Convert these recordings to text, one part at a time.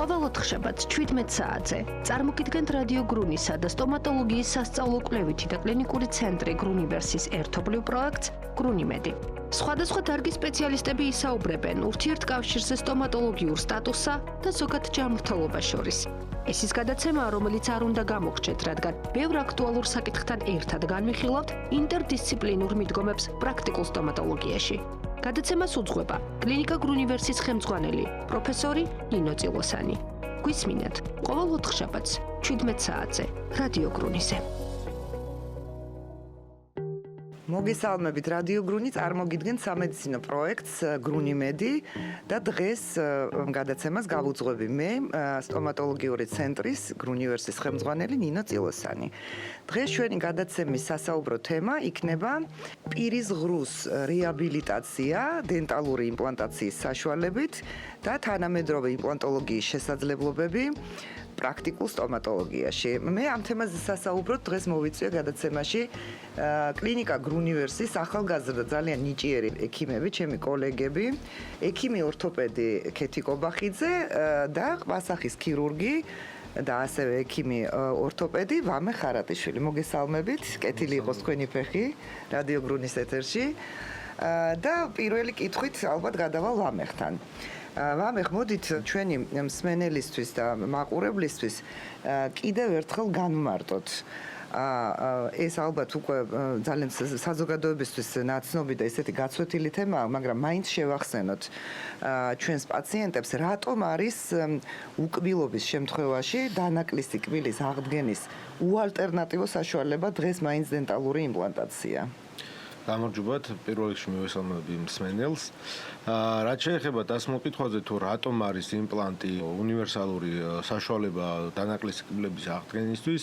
ყოველ ოთხშაბათს 17 საათზე წარმოგიდგენთ რადიო გრუნისა და სტომატოლოგიის სასწავლო კვლევითი და კლინიკური ცენტრი გრუნივერსის ერთობლივ პროექტს გრუნიმედი. სხვადასხვა დარგის სპეციალისტები ისაუბრებენ ურთიერთკავშირზე სტომატოლოგიურ სტატუსსა და ზოგად ჯანმრთელობას შორის. ეს ის გადაცემაა, რომელიც არ უნდა გამოგრჩეთ, რადგან ბევრ აქტუალურ საკითხთან ერთად განვიხილავთ ინტერდისციპლინურ მიდგომებს პრაქტიკულ სტომატოლოგიაში. გადაცემას უძღვება კლინიკა გრუნივერსის ხელმძღვანელი პროფესორი ნინო წილოსანი. გვისმინეთ ყოველ ოთხშაბათს 17 საათზე რადიო გრუნიზე. მოგესალმებით რადიო გრუნი წარმოგიდგენთ სამედიცინო პროექტს გრუნიმედი და დღეს გადაცემას გავუძღვები მე სტომატოლოგიური ცენტრის გრუნივერსის ხელმძღვანელი ნინო წილოსანი. დღეს ჩვენი გადაცემის სასაუბრო თემა იქნება პირის ღრუს რეაბილიტაცია დენტალური იმპლანტაციის საშუალებით და თანამედროვე იმპლანტოლოგიის შესაძლებლობები პრაქტიკულ სტომატოლოგიაში. მე ამ თემაზე სასაუბროდ დღეს მოვიწვია გადაცემაში კლინიკა გრუნივერსის ახალგაზრდა ძალიან ნიჭიერი ექიმები, ჩემი კოლეგები, ექიმი ორთოპედი ქეთი კობახიძე და ყვასახის ქირურგი და ასევე ექიმი ორთოპედი ვამე ხარატიშვილი. მოგესალმებით, კეთილი იყოს თქვენი ფეხი რადიო გრუნის ეთერში და პირველი კითხვით ალბათ გადავალ ვამეხთან. ვამეხ, მოდით ჩვენი მსმენელისთვის და მაყურებლისთვის კიდევ ერთხელ განვმარტოთ. ეს ალბათ უკვე ძალიან საზოგადოებისთვის ნაცნობი და ესეთი გაცვეთილი თემაა, მაგრამ მაინც შევახსენოთ ჩვენს პაციენტებს, რატომ არის უკბილობის შემთხვევაში დანაკლისი კბილის აღდგენის უალტერნატივო საშუალება დღეს მაინც დენტალური იმპლანტაცია. გამარჯობათ, პირველ რიგში მივესალმები მსმენელს. რაც შეეხება დასმოკითხვაზე თუ რატომ არის იმპლანტი უნივერსალური საშუალება დანაკლისი კბილების აღდგენისთვის,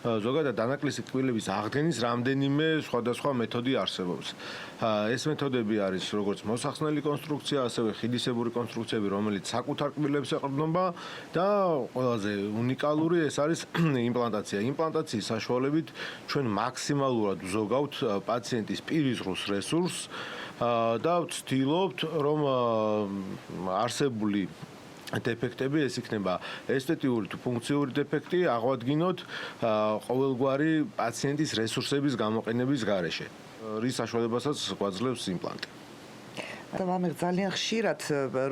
ზოგადად დანაკლისი კბილების აღდგენის რამდენიმე სხვადასხვა მეთოდი არსებობს. ეს მეთოდები არის როგორც მოსახსნელი კონსტრუქცია, ასევე ხიდისებური კონსტრუქციები, რომელიც საკუთარ კბილებს ეყრდნობა და ყველაზე უნიკალური ეს არის იმპლანტაცია. იმპლანტაციის საშუალებით ჩვენ მაქსიმალურად ვზოგავთ პაციენტის პირის ღრუს რესურსს და ვცდილობთ, რომ არსებული დეფექტები, ეს იქნება ესთეტიური თუ ფუნქციური დეფექტი, აღვადგინოთ ყოველგვარი პაციენტის რესურსების გამოყენების გარეშე, რის საშუალებასაც გვაძლევს იმპლანტი. ვამეხ, ძალიან ხშირად,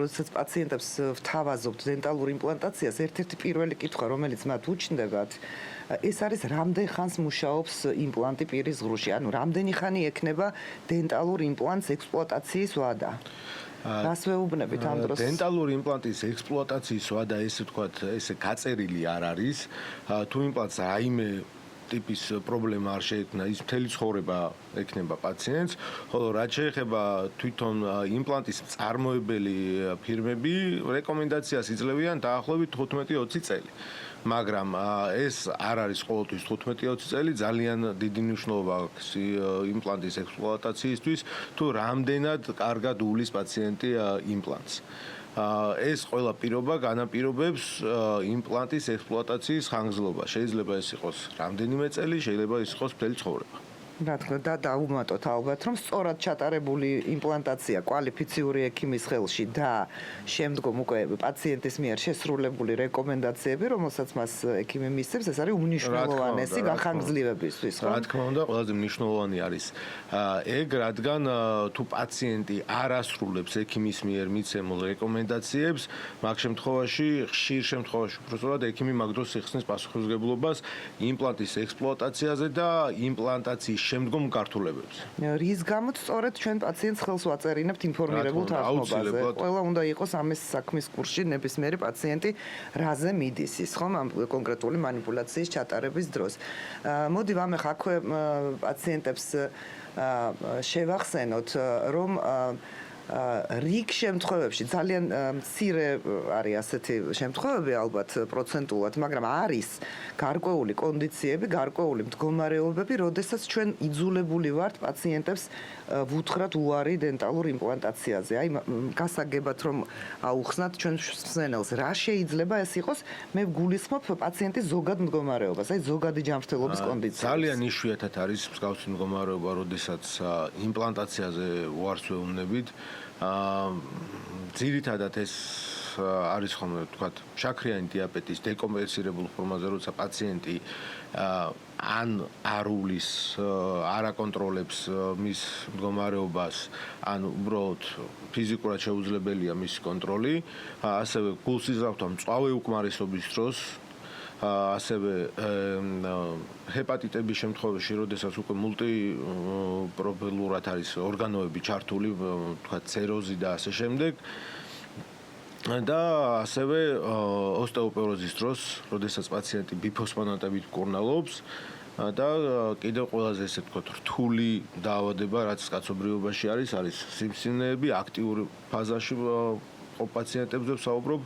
როდესაც პაციენტებს ვთავაზობთ დენტალურ იმპლანტაციას, ერთ-ერთი პირველი კითხვა, რომელიც მათ უჩნდებათ, ეს არის რამდენ ხანს მუშაობს იმპლანტი პირის ღრუში, ანუ რამდენი ხანი ექნება დენტალურ იმპლანტს ექსპლუატაციის ვადა. რას ვეუბნებით ამ დროს? დენტალური იმპლანტის ექსპლუატაციის ვადა, ესე ვთქვათ, ესე გაწერილი არ არის. თუ იმპლანტს რაიმე ტიპის პრობლემა არ შეექმნა, ის მთელი ცხოვრება ექნება პაციენტს, ხოლო რაც შეეხება თვითონ იმპლანტის მწარმოებელი ფირმები, რეკომენდაციას იძლევიან დაახლოებით 15-20 წელი. მაგრამ ეს არ არის ყოველთვის 15-20 წელი, ძალიან დიდი მნიშვნელობა აქვს იმპლანტის ექსპლუატაციისთვის, თუ რამდენად კარგად უვლის პაციენტი იმპლანტს. ეს ყველა პირობა განაპირობებს იმპლანტის ექსპლუატაციის ხანგრძლივობა. შეიძლება ეს იყოს რამდენიმე წელი, შეიძლება ის იყოს მთელი ცხოვრება. რა თქმა უნდა, დაუმატოთ ალბათ, რომ სწორად ჩატარებული იმპლანტაცია კვალიფიციური ექიმის ხელში და შემდგომ უკვე პაციენტის მიერ შესრულებული რეკომენდაციები, რომელსაც მას ექიმი მისცემს, ეს არის უმნიშვნელოვანესი გახანგრძლივებისთვის, ხო? რა თქმა უნდა, ყველაზე მნიშვნელოვანი არის ეგ, რადგან თუ პაციენტი არ ასრულებს ექიმის მიერ მიცემულ რეკომენდაციებს, მაგ შემთხვევაში, ხშირ შემთხვევაში უბრალოდ ექიმი მაგ დროს იხსნის პასუხისმგებლობას იმპლანტის ექსპლუატაციაზე და იმპლანტაციის შემდგომ გართულებებს. რის გამოც სწორედ ჩვენ პაციენტს ხელს ვაწერინებთ ინფორმირებულ თანხმობაზე. ყველა უნდა იყოს ამის საქმის კურსში ნებისმიერი პაციენტი რაზე მიდის ის, ხომ, ამ კონკრეტული манипуляციის ჩატარების დროს. მოდი ვამეხ აქვე პაციენტებს შევახსენოთ, რომ რიგ შემთხვევებში ძალიან მცირე არის ასეთი შემთხვევები ალბათ პროცენტულად, მაგრამ არის გარკვეული კონდიციები, გარკვეული მდგომარეობები, როდესაც ჩვენ იძულებული ვართ პაციენტებს ვუთხრათ უარი დენტალურ იმპლანტაციაზე. აი, გასაგებად რომ აუხსნათ ჩვენ მსმენელს, რა შეიძლება ეს იყოს, მე ვგულისხმობ პაციენტის ზოგად მდგომარეობას, აი ზოგადი ჯანმრთელობის კონდიციები. ძალიან იშვიათად არის მსგავსი მდგომარეობა, როდესაც იმპლანტაციაზე უარს ვეუბნებით. ძირითადად ეს არის ხოლმე ვთქვათ შაქრიანი დიაბეტის დეკომპენსირებულ ფორმაზე, როცა პაციენტი ან არულის არ აკონტროლებს მის მდგომარეობას, ან უბრალოდ ფიზიკურად შეუძლებელია მისი კონტროლი, ასევე გულსიზრავთან მწვავე უკმარისობის დროს ასევე ჰეპატიტების შემთხვევაში, როდესაც უკვე მულტიპროფილურად არის ორგანოები ჩართული, ვთქვათ ცეროზი და ასე შემდეგ. და ასევე ოსტეოპოროზის დროს, როდესაც პაციენტი ბიფოსფონატებით მკურნალობს და კიდევ ყველაზე ესე ვთქვათ რთული დაავადება, რაც კაცობრიობაში არის სიმსივნეები აქტიური ფაზაში პაციენტებზე ვსაუბრობ,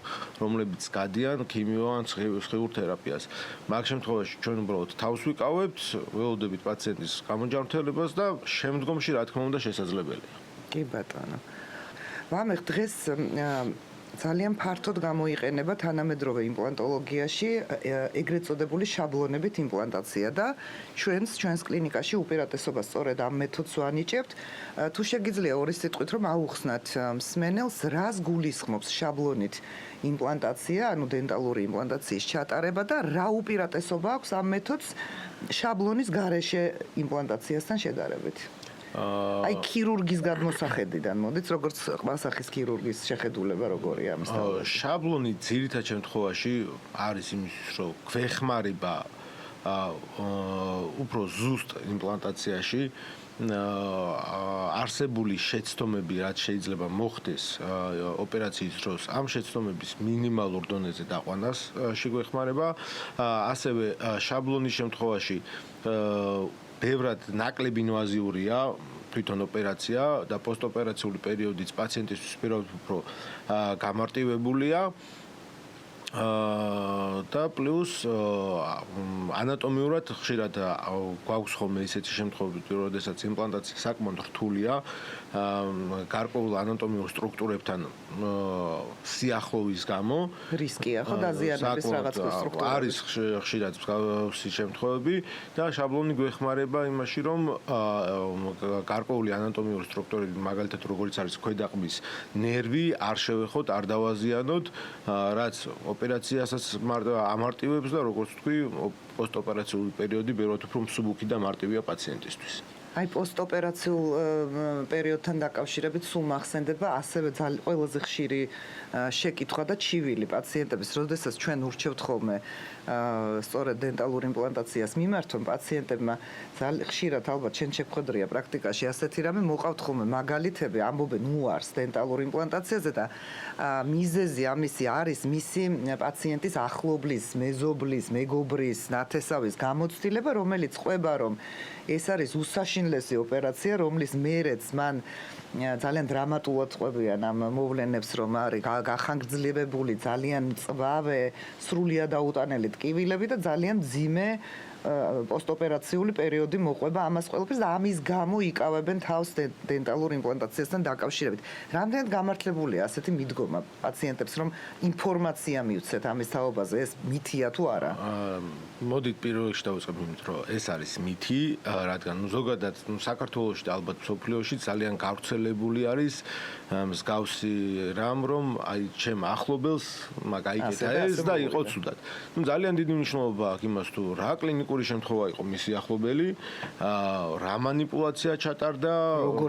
რომლებიც გადიან ქიმიო ან სხიურ თერაპიას. მაგ შემთხვევაში ჩვენ უბრალოდ თავს ვიკავებთ, ველოდებით პაციენტის გამოჯანმრთელებას და შემდგომში რა თქმა უნდა შესაძლებელია. კი ბატონო. ვამეხ დღეს ძალიან ფართოდ გამოიყენება თანამედროვე იმპლანტოლოგიაში ეგრეთ წოდებული შაბლონებით იმპლანტაცია და ჩვენს კლინიკაში უპირატესობას სწორედ ამ მეთოდს ვანიჭებთ. თუ შეგიძლია ორი სიტყვით რომ აუხსნათ მსმენელს, რას გულისხმობს შაბლონით იმპლანტაცია, ანუ დენტალური იმპლანტაციის ჩატარება და რა უპირატესობა აქვს ამ მეთოდს შაბლონის გარეშე იმპლანტაციასთან შედარებით. აი ქირურგის გადმოსახედიდან მოდით, როგორც ყმასახის ქირურგის შეხედულება როგორია ამის თავზე. შაბლონი ძირითად შემთხვევაში არის იმისთვის, რომ გვეხმარება უფრო ზუსტ იმპლანტაციაში არსებული შეცდომები, რაც შეიძლება მოხდეს ოპერაციის დროს, ამ შეცდომების მინიმალურ დონეზე დაყვანას შეგვეხმარება. ასევე შაბლონის შემთხვევაში ბევრად ნაკლები ინვაზიურია თვითონ ოპერაცია და პოსტოპერაციული პერიოდიც პაციენტისთვის პირდაპირ უფრო გამარტივებულია. და პლუს ანატომიურად ხშირად გვაქვს ხოლმე ისეთი შემთხვევები, როდესაც იმპლანტაცია საკმაოდ რთულია, გარკვეულ ანატომიურ სტრუქტურებთან სიახლოვის გამო. რისკია ხო დაზიანების რაღაც სტრუქტურა. არის ხშირად მსგავსი შემთხვევები და შაბლონი გვეხმარება იმაში, რომ გარკვეული ანატომიური სტრუქტურები, მაგალითად როგორც არის ქვედაყბის ნერვი, არ შევეხოთ, არ დავაზიანოთ, რაც ოპერაციასაც ამარტივებს და როგორც ვთქვი, პოსტოპერაციული პერიოდი ბევრად უფრო მსუბუქი და მარტივია პაციენტისთვის. აი პოსტოპერაციულ პერიოდთან დაკავშირებით სულ მახსენდება ასევე ყველაზე ხშირი შეკითხვა და ჩივილი პაციენტების, როდესაც ჩვენ ურჩევთ ხოლმე სწორედ დენტალურ იმპლანტაციას მიმართონ პაციენტებმა ხშირად ალბათ შენ შეგვხვედრია პრაქტიკაში ასეთი რამე მოყავთ ხოლმე მაგალითები, ამბობენ უარს დენტალურ იმპლანტაციაზე და მიზეზი ამისი არის მისი პაციენტის ახლობლის, მეზობლის, მეგობრის, ნათესავის გამოცდილება, რომელიც ყვება რომ ეს არის უსაშინლესი ოპერაცია, რომლის მერეც მან ძალიან დრამატულად ყვებიან ამ მოვლენებს, რომ არის გახანგრძლივებული, ძალიან მწვავე, სრულიად აუტანელი ტკივილები და ძალიან მძიმე პოსტოპერაციული პერიოდი მოყვება ამას ყველაფერს და ამის გამო იკავებენ თავს დენტალურ იმპლანტაციასთან დაკავშირებით. რამდენად გამართლებულია ასეთი მიდგომა პაციენტებს, რომ ინფორმაცია მიუცეთ ამის თაობაზე, ეს მითია თუ არა? მოდით პირველ რიგში დავიწყებ იმით, რომ ეს არის მითი, რადგან ზოგადად საქართველოში და ალბათ მსოფლიოში ძალიან გავრცელებული არის მსგავსი რამ, რომ აი ჩემ ახლობელს მაგაიკეთა ეს და იყო ცუდად. ნუ ძალიან დიდი მნიშვნელობა აქვს იმას, თუ რა კლინიკური შემთხვევა იყო მისი ახლობელი, რა მანიპულაცია ჩატარდა, როგორ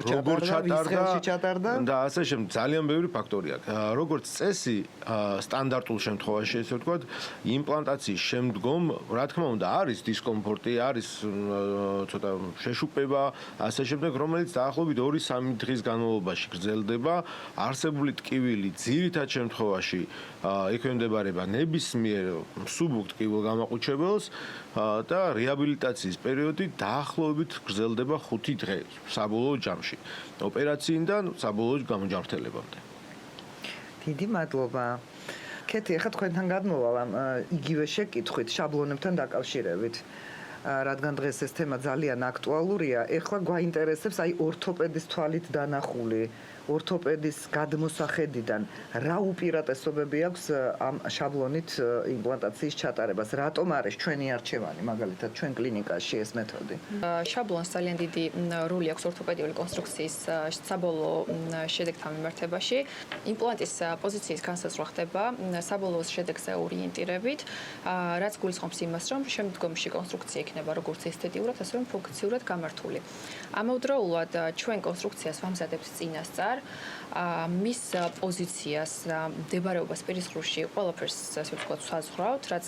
ჩატარდა და ასე შემდეგ. ძალიან ბევრი ფაქტორი აქვს. როგორც წესი, სტანდარტულ შემთხვევაში, ესე ვთქვათ, იმპლანტაციის შემდგომ, რა თქმა უნდა, არის დისკომფორტი, არის ცოტა შეშუპება, ასე შემდეგ, რომელიც დაახლოებით 2-3 დღის განმავლობაში გრძელდება. არსებული ტკივილი ძირითად შემთხვევაში ექვემდებარება ნებისმიერ მსუბუქ ტკივილ გამაყუჩებელს და რეაბილიტაციის პერიოდი დაახლოებით გრძელდება 5 დღე საბოლოო ჯამში. ოპერაციიდან საბოლოო გამოჯანმრთელებამდე. დიდი მადლობა. კეთი, ახლა თქვენთან გადმოვალ ამ იგივე შეკითხვით შაბლონებთან დაკავშირებით. რადგან დღეს ეს თემა ძალიან აქტუალურია, ეხლა გვაინტერესებს აი ორთოპედის თვალით დანახული ორთოპედის გადმოსახედიდან რა უპირატესობები აქვს ამ შაბლონით იმპლანტაციის ჩატარებას? რატომ არის ჩვენი არჩევანი, მაგალითად, ჩვენ კლინიკაში ეს მეთოდი? შაბლონს ძალიან დიდი როლი აქვს ორთოპედიული კონსტრუქციის საბოლოო შედეგთან მიმართებაში. იმპლანტის პოზიციის განსაზღვრა ხდება საბოლოო შედეგზე ორიენტირებით, რაც გულისხმობს იმას, რომ შემდგომში კონსტრუქცია იქნება როგორც ესთეტიურად, ასევე ფუნქციურად გამართული. ამავდროულად ჩვენ კონსტრუქციას ვამზადებთ წინასწარ, მის პოზიციას, მდებარეობას პირისყრუში ყველაფერს ასე ვთქვათ საზღვრავთ, რაც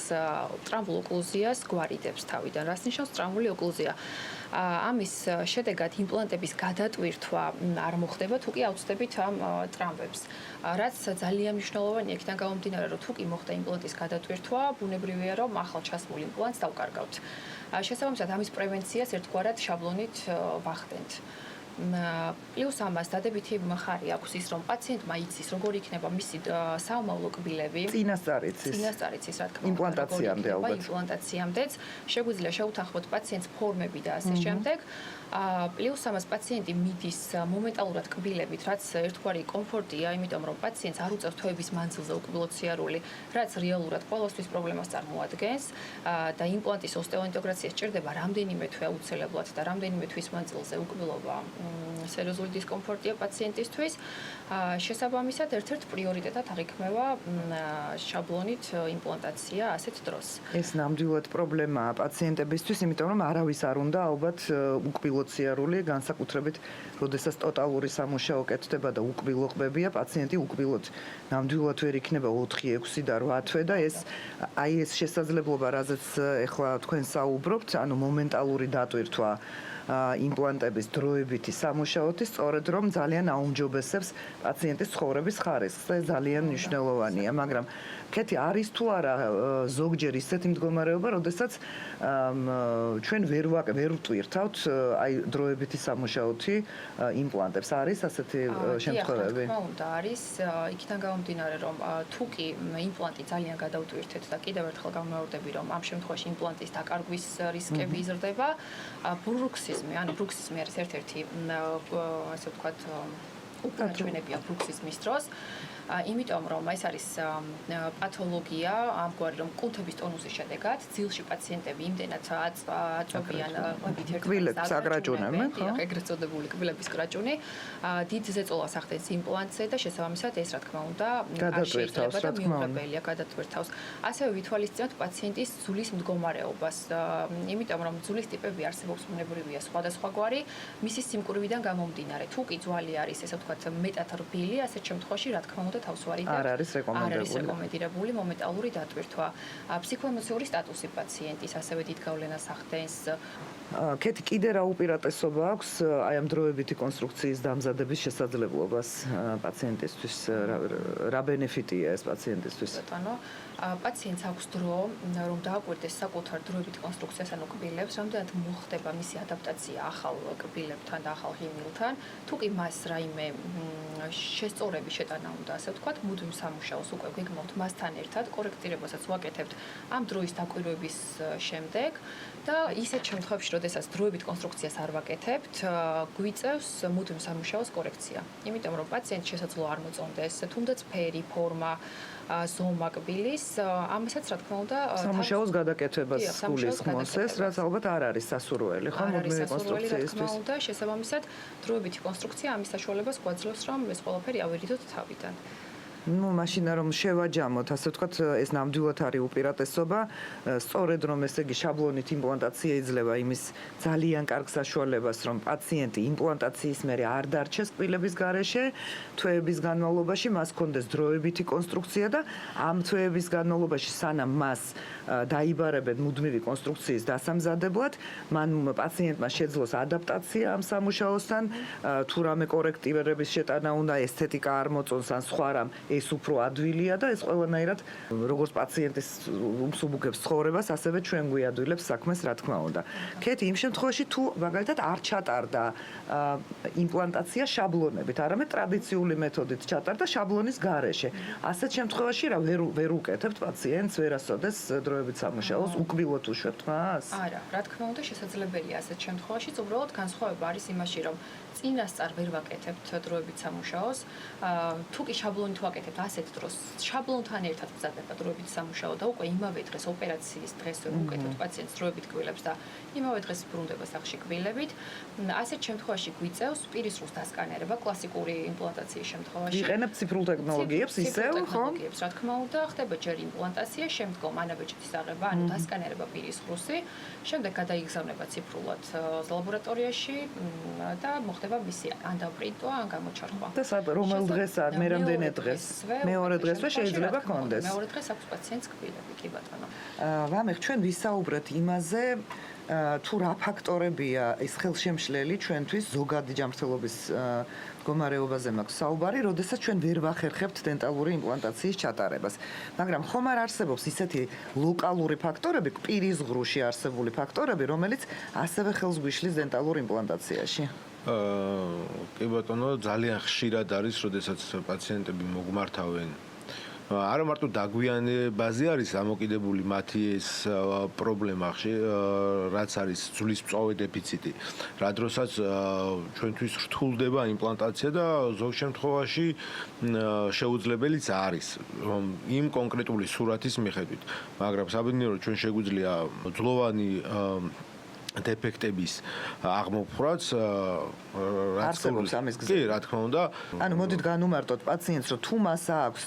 ტრამვულ ოკლუზიას გვარიდებს თავიდან. რას ნიშნავს ტრამვული ოკლუზია? ამის შედეგად იმპლანტების გადატვირთვა არ მოხდება, თუ კი ავწდებით ამ ტრამვებს. რაც ძალიან მნიშვნელოვანია იქიდან გამომდინარე, რომ თუ კი მოხდა იმპლანტის გადატვირთვა, ბუნებრივია, რომ ახალ ჩასმულ იმპლანტს დავკარგავთ. შესაბამისად, ამის პრევენციას ერთგვარად შაბლონით ვახდენთ. პლუს ამას დადებითი მხარი აქვს ის, რომ პაციენტმა იცის, როგორი იქნება მისი საომავლო კბილები. წინასწარ იცის. წინასწარ იცის, რა თქმა უნდა. იმპლანტაციამდე ალბათ. იმპლანტაციამდეც შეგვიძლია შევთანხმოთ პაციენტს ფორმები და ასე შემდეგ. პლუს ამას პაციენტი მიდის მომენტალურად კბილებით, რაც ერთგვარი კომფორტია, იმიტომ რომ პაციენტს არ უწევს თვეების მანძილზე უკბილოთ სიარული, რაც რეალურად ყოველთვის პრობლემას წარმოადგენს და იმპლანტის ოსტეოინტეგრაცია სჭირდება რამდენიმე თვე აუცილებლად და რამდენიმე თვის მანძილზე უკბილობა სერიოზული დისკომფორტია პაციენტისთვის. შესაბამისად, ერთ-ერთ პრიორიტეტად აღიქმება შაბლონით იმპლანტაცია ასეთ დროს. ეს ნამდვილად პრობლემაა პაციენტებისთვის, იმიტომ რომ არავის არ უნდა ალბათ უკბილოთ სიარული, განსაკუთრებით, როდესაც ტოტალური სამუშაო კეთდება და უკბილო ყბებია, პაციენტი უკბილოთ ნამდვილად ვერ იქნება 4, 6 და 8 თვე და ეს შესაძლებლობა, რაზეც ეხლა თქვენ საუბრობთ, ანუ მომენტალური დატვირთვა იმპლანტების დროებითი სამუშაოთი სწორედ რომ ძალიან აუმჯობესებს პაციენტის ცხოვრების ხარისხს და ძალიან მნიშვნელოვანია, მაგრამ კეთი არის თუ არა ზოგჯერ ისეთი მდგომარეობა, როდესაც ჩვენ ვერ ვტვირთავთ აი დროებითი სამუშაოთი იმპლანტებს. არის ასეთი შემთხვევები? რა თქმა უნდა, არის. იქიდან გამომდინარე, რომ თუ კი იმპლანტი ძალიან გადავტვირთეთ და კიდევ ერთხელ გამოვარდები, რომ ამ შემთხვევაში იმპლანტის დაკარგვის რისკები იზრდება, ბრუქსიზმი არის ერთ-ერთი ასე ვთქვათ უკანაჩვენებია ბრუქსიზმის დროს. იმიტომ რომ ეს არის პათოლოგია, ამგვარი რომ კუნთების ტონუსის შედეგად ძილში პაციენტები იმდენად აწვევიან კბილებს აგრაჭუნებენ, ხო? ეგრეთ წოდებული კბილების კრაჭუნი, დიდ ზეწოლას ახდენს იმპლანტზე და შესაბამისად ეს რა თქმა უნდა არ შეიძლება და მიუღებელია გადატვირთავს. ასევე ვითვალისწინებთ პაციენტის ძვლის მდგომარეობას, იმიტომ რომ ძვლის ტიპები არსებობს ბუნებრივია სხვადასხვაგვარი, მისი სიმკვრივიდან გამომდინარე. თუ კი ძვალი არის, ესე ვთქვათ, მეტად რბილი, ასეთ შემთხვევაში რა თქმა უნდა თავსვარი და არ არის რეკომენდირებული მომენტალური დატვირთვა. ფსიქოემოციური სტატუსი პაციენტის ასევე დიდ გავლენას ახდენს. კეთი კიდე რა უპირატესობა აქვს აი ამ დროებითი კონსტრუქციის დამზადების შესაძლებლობას პაციენტისთვის? რა ბენეფიტია ეს პაციენტისთვის? ბატონო, პაციენტს აქვს დრო, რომ დააკვირდეს საკუთარ დროებითი კონსტრუქციას, ანუ კბილებს, რამდენად მოხდება მისი ადაპტაცია ახალ კბილებთან და ახალ ჰიმილთან. თუ კი მას რაიმე შესწორები შეტანა უნდა, ასე ვთქვათ, მუდმივ სამუშაოს უკვე გეგმავთ მასთან ერთად, კორექტირებასაც ვაკეთებთ ამ დროის დაკვირვების შემდეგ და ისეთ შემთხვევებში, როდესაც დროებით კონსტრუქციას არ ვაკეთებთ, გვიწევს მუდმივ სამუშაოს კორექცია. იმიტომ რომ პაციენტს შესაძლოა არ მოწონდეს თუნდაც ფერი, ფორმა, ზომა კბილის, ამასაც რა თქმა უნდა სამუშაოს გადაკეთებას გულისხმობს ეს, რაც ალბათ არ არის სასურველი, ხო, მუდმივი კონსტრუქციისთვის. რა თქმა უნდა, შესაბამისად, დროებითი კონსტრუქცია ამის საშუალებას გვაძლევს, რომ ეს ყველაფერი ავირიდოთ თავიდან. მაშინა რომ შევაჯამოთ, ასე ვთქვათ, ეს ნამდვილად არის უპირატესობა, სწორედ რომ ესე იგი შაბლონით იმპლანტაცია იძლევა იმის ძალიან კარგ საშუალებას, რომ პაციენტი იმპლანტაციის მერე არ დარჩეს კბილების გარეშე, თვეების განმავლობაში მას ჰქონდეს დროებითი კონსტრუქცია და ამ თვეების განმავლობაში სანამ მას დაიბარებენ მუდმივი კონსტრუქციის დასამზადებლად, მან პაციენტმა შეძლოს ადაპტაცია ამ სამუშაოსთან, თუ რამე კორექტივების შეტანა უნდა, ესთეტიკა არ მოწონს ან სხვა რამ ეს უფრო ადვილია და ეს ყველანაირად როგორც პაციენტის უმსუბუქებს ცხოვრებას, ასევე ჩვენ გვიადვილებს საქმეს, რა თქმა უნდა. კეთი, იმ შემთხვევაში თუ მაგალითად არ ჩატარდა იმპლანტაცია შაბლონებით, არამედ ტრადიციული მეთოდით ჩატარდა შაბლონის გარეშე. ასეთ შემთხვევაში რა ვერ უკეთებთ პაციენტს, ვერასოდეს დროებით სამუშაოს, უკბილოთ უშვებთ მას? არა, რა თქმა უნდა, შესაძლებელია ასეთ შემთხვევაში, უბრალოდ განსხვავება არის იმაში, რომ წინასწარ ვერ ვაკეთებთ დროებით სამუშაოს. თუ კი შაბლონით ვაკეთებთ ასეთ დროს, შაბლონთან ერთად ვზადდება დროებით სამუშაო და უკვე იმავე დღეს ოპერაციის დღეს ვუკეთებთ პაციენტს დროებით კბილებს და იმავე დღეს ბრუნდება სახლში კბილებით. ასეთ შემთხვევაში გვიწევს პირისრუს დასკანერება კლასიკური იმპლანტაციის შემთხვევაში. ვიყენებთ ციფრულ ტექნოლოგიებს ისევ, ხო? რა თქმა უნდა, ხდება ჯერ იმპლანტაცია, შემდგომ ანაბეჭდის აღება, ანუ დასკანერება პირისრუსი, შემდეგ გადაიგზავნება ციფრულად ლაბორატორიაში და მოხდება მისი ან დაპრინტვა, ან გამოჩარხვა. და რომელ დღეს არ მე რამდენი დღეს? მეორე დღესვე შეიძლება გქონდეს. მეორე დღეს აქვს პაციენტს კბილები, კი ბატონო. ვამეხ ჩვენ ვისაუბრეთ იმაზე თუ რა ფაქტორებია ეს ხელშემშლელი ჩვენთვის ზოგადი ჯანმრთელობის მდგომარეობაზე მაქვს საუბარი, როდესაც ჩვენ ვერ ვახერხებთ დენტალური იმპლანტაციის ჩატარებას. მაგრამ ხომ არ არსებობს ისეთი ლოკალური ფაქტორები, პირის ღრუში არსებული ფაქტორები, რომელიც ასევე ხელს გვიშლის დენტალურ იმპლანტაციაში? კი ბატონო, ძალიან ხშირად არის, როდესაც პაციენტები მოგმართავენ არა მარტო დაგვიანებაზე არის ამოკიდებული მათი ეს პრობლემა, რაც არის ძვლის მწვავე დეფიციტი. რა დროსაც ჩვენთვის რთულდება იმპლანტაცია და ზოგ შემთხვევაში შეუძლებელიც არის, რომ იმ კონკრეტული სურათის მიხედვით, მაგრამ საბედნიეროდ ჩვენ შეგვიძლია ძვლოვანი დეფექტების აღმოფხვრაც არსებობს ამის გზა. კი, რა თქმა უნდა. ანუ მოდით განუმარტოთ პაციენტს, რომ თუ მას აქვს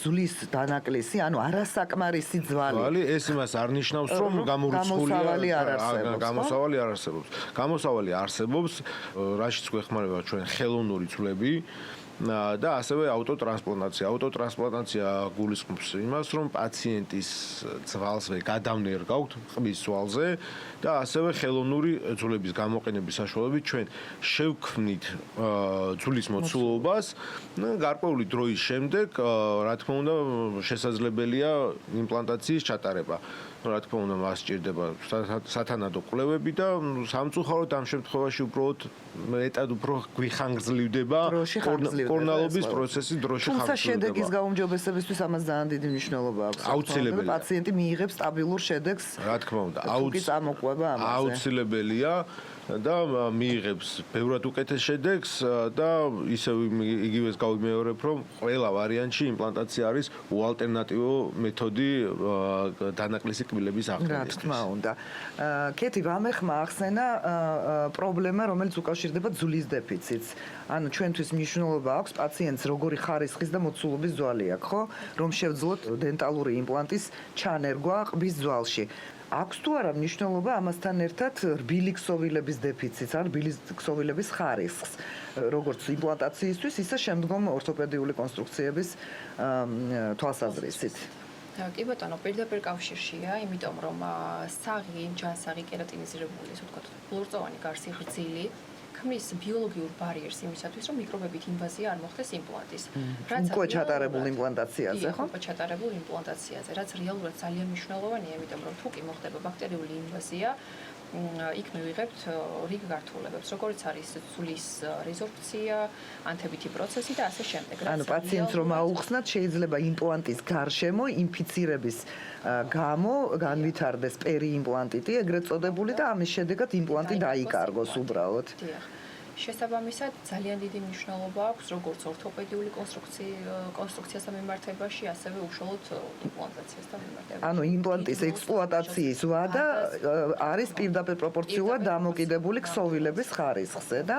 ძვლის დანაკლისი, ანუ არასაკმარისი ძვალი. ეს იმას არ ნიშნავს, რომ გამორიცხულია. გამოსავალი არ არსებობს. გამოსავალი არსებობს, რაშიც გვეხმარება ჩვენ ხელოვნური ძვლები. და ასევე ავტოტრანსპლანტაცია. ავტოტრანსპლანტაცია გულისხმობს იმას, რომ პაციენტის ძვალს გადავნერგავთ ყბის ძვალზე და ასევე ხელოვნური ძვლების გამოყენების საშუალებით ჩვენ შევქმნით ძვლის მოცულობას. გარკვეული დროის შემდეგ, რა თქმა უნდა, შესაძლებელია იმპლანტაციის ჩატარება. რა თქმა უნდა, მას სჭირდება სათანადო კვლევები და სამწუხაროდ ამ შემთხვევაში უბრალოდ მეტად უფრო გვიხანგრძლივდება კორნალობის პროცესი დროში ხანგრძლივდება. თუმცა შედეგის გაუმჯობესებისთვის ამას ძალიან დიდი მნიშვნელობა აქვს. აუცილებელია. პაციენტი მიიღებს სტაბილურ შედეგს. რა თქმა უნდა, აუცილებელია და მიიღებს ბევრად უკეთეს შედეგს და ისევ იგივეს გავიმეორებ, რომ ყველა ვარიანტში იმპლანტაცია არის უალტერნატივო მეთოდი დანაკლისი კბილების აღდგენისთვის. რა თქმა უნდა. კეთი, ვამეხმა ახსენა პრობლემა, რომელიც უკავშირდება ძვლის დეფიციტს. ანუ ჩვენთვის მნიშვნელობა აქვს პაციენტს როგორი ხარისხის და მოცულობის ძვალი აქვს, ხო? რომ შევძლოთ დენტალური იმპლანტის ჩანერგვა ყბის ძვალში. აქვს თუ არა მნიშვნელობა ამასთან ერთად რბილი ქსოვილების დეფიციტს, ან რბილი ქსოვილების ხარისხს, როგორც იმპლანტაციისთვის, ისე შემდგომ ორთოპედიული კონსტრუქციების თვალსაზრისით. კი ბატონო, პირდაპირ კავშირშია, იმიტომ რომ საღი, ჯანსაღი კერატინიზირებული, ასე ვთქვათ, ფლორწოვანი გარსი გრძილი ქმნის ბიოლოგიურ ბარიერს იმისათვის, რომ მიკრობებით ინვაზია არ მოხდეს იმპლანტის. უკვე ჩატარებულ იმპლანტაციაზე, ხო? უკვე ჩატარებულ იმპლანტაციაზე, რაც რეალურად ძალიან მნიშვნელოვანია, იმიტომ რომ თუ კი მოხდება ბაქტერიული ინვაზია, იქ მივიღებთ რიგ გართულებებს, როგორც არის ძვლის რეზორბცია, ანთებითი პროცესი და ასე შემდეგ. ანუ პაციენტს რომ აუხსნათ, შეიძლება იმპლანტის გარშემო ინფიცირების გამო განვითარდეს პერიიმპლანტიტი, ეგრეთ წოდებული და ამის შედეგად იმპლანტი დაიკარგოს უბრალოდ. შესაბამისად, ძალიან დიდი მნიშვნელობა აქვს როგორც ორთოპედიული კონსტრუქციასთან მიმართებაში, ასევე უშუალოდ იმპლანტაციასთან მიმართებაში. ანუ იმპლანტის ექსპლუატაციის ვადა არის პირდაპირ პროპორციულად დამოკიდებული ქსოვილების ხარისხზე და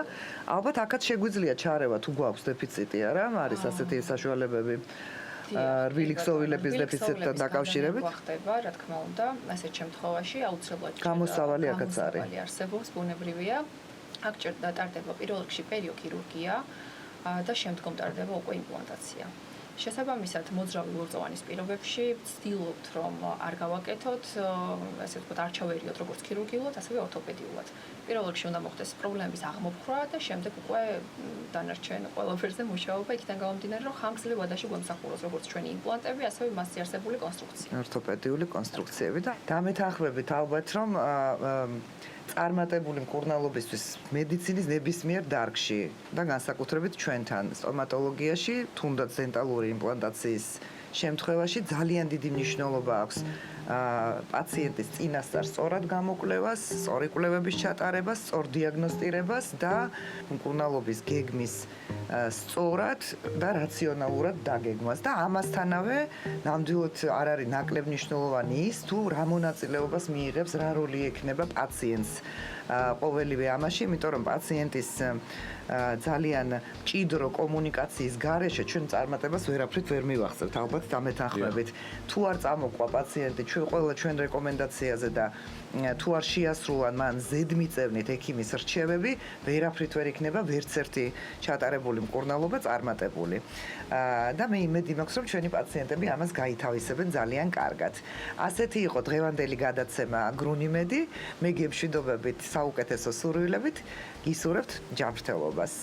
ალბათ აქაც შეგვიძლია ჩარევა თუ გვაქვს დეფიციტი, არა? არის ასეთი საშუალებები. რბილი ქსოვილების დეფიციტთან დაკავშირებით ხდება, რა თქმა უნდა, ასეთ შემთხვევაში აუცილებლად გამოსავალი აქაც არის. არსებობს, ბუნებრივია. აქ ტარდება პირველ რიგში პერიოქირურგია და შემდგომ ტარდება უკვე იმპლანტაცია. შესაბამისად, მოძრავი ლორწოვანის პირობებში ვცდილობთ, რომ არ გავაკეთოთ, ესე ვთქვათ, არ ჩავერიოთ როგორც ქირურგიულად, ასევე ორთოპედიულად. პირველ რიგში უნდა მოხდეს პრობლემების აღმოფხვრა და შემდეგ უკვე დანარჩენ ყველაფერზე მუშაობა, იქიდან გამომდინარე, რომ ხანგრძლივ ვადაში გვემსახუროს როგორც ჩვენი იმპლანტები, ასევე მასზე არსებული კონსტრუქცია. ორთოპედიული კონსტრუქციები და დამეთანხმებით ალბათ, რომ წარმატებული მკურნალობისთვის მედიცინის ნებისმიერ დარგში და განსაკუთრებით ჩვენთან სტომატოლოგიაში, თუნდაც დენტალური იმპლანტაციის შემთხვევაში ძალიან დიდი მნიშვნელობა აქვს პაციენტის წინასწარ სწორად გამოკვლევას, სწორი კვლევების ჩატარებას, სწორ დიაგნოსტირებას და მკურნალობის გეგმის სწორად და რაციონალურად დაგეგმას და ამასთანავე ნამდვილად არ არის ნაკლებ მნიშვნელოვანი ის თუ რა მონაწილეობას მიიღებს, რა როლი ექნება პაციენტს ყოველივე ამაში, იმიტომ რომ პაციენტის ძალიან მჭიდრო კომუნიკაციის გარეშე ჩვენ წარმატებას ვერაფრით ვერ მივახცევთ, ალბათ დამეთანხმებით. თუ არ წამოყვა პაციენტი ყველა ჩვენ რეკომენდაციაზე და თუ არ შეასრულან მან ზედმიწევნით ექიმის რჩევები, ვერაფრით ვერ იქნება ვერც ერთი ჩატარებული მკურნალობა წარმატებული. და მე იმედი მაქვს, რომ ჩვენი პაციენტები ამას გაითავისებენ ძალიან კარგად. ასეთი იყო დღევანდელი გადაცემა გრუნიმედი. მე გემშვიდობებით საუკეთესო სურვილებით გისურვებთ ჯანმრთელობას.